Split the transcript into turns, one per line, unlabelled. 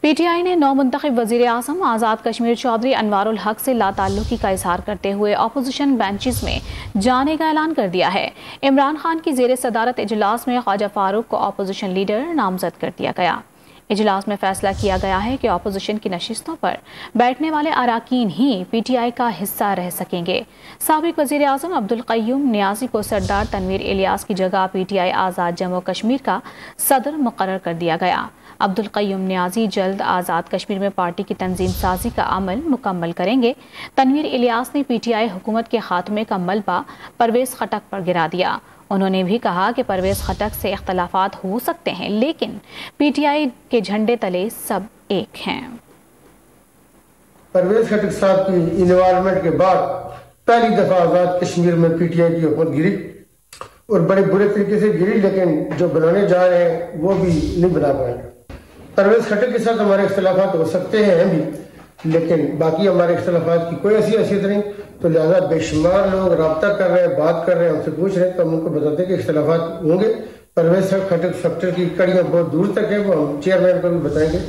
P T I نے نو منتخب وزیر اعظم آزاد کشمیر چودھری انوار الحق سے لا تعلقی کا اظہار کرتے ہوئے اپوزیشن بینچز میں جانے کا اعلان کر دیا ہے۔ عمران خان کی زیر صدارت اجلاس میں خواجہ فاروق کو اپوزیشن لیڈر نامزد کر دیا گیا۔ اجلاس میں فیصلہ کیا گیا ہے کہ اپوزیشن کی نشستوں پر بیٹھنے والے اراکین ہی پی ٹی آئی کا حصہ رہ سکیں گے۔ سابق وزیر اعظم عبدالقیوم نیازی کو سردار تنویر الیاس کی جگہ پی ٹی آئی آزاد جموں کشمیر کا صدر مقرر کر دیا گیا۔ عبدالقیوم نیازی جلد آزاد کشمیر میں پارٹی کی تنظیم سازی کا عمل مکمل کریں گے۔ تنویر الیاس نے پی ٹی آئی حکومت کے خاتمے کا ملبہ پرویز خٹک پر گرا دیا۔ انہوں نے بھی کہا کہ پرویز خٹک سے اختلافات ہو سکتے ہیں لیکن پی ٹی آئی کے جھنڈے تلے سب ایک ہیں۔
پرویز خٹک صاحب کی انوالومنٹ کے بعد پہلی دفعہ آزاد کشمیر میں پی ٹی آئی کی حکومت گری اور بڑے برے طریقے سے گری، لیکن جو بنانے جا رہے ہیں وہ بھی نہیں بنا پائیں گے۔ پرویز خٹک کے ساتھ ہمارے اختلافات ہو سکتے ہیں بھی، لیکن باقی ہمارے اختلافات کی کوئی ایسی حیثیت نہیں، تو لہٰذا بے شمار لوگ رابطہ کر رہے ہیں، بات کر رہے ہیں، ہم سے پوچھ رہے ہیں، تو ہم ان کو بتاتے ہیں کہ اختلافات ہوں گے۔ پرویز خٹک فیکٹر کی کڑیاں بہت دور تک ہیں، وہ ہم چیئرمین کو بھی بتائیں گے۔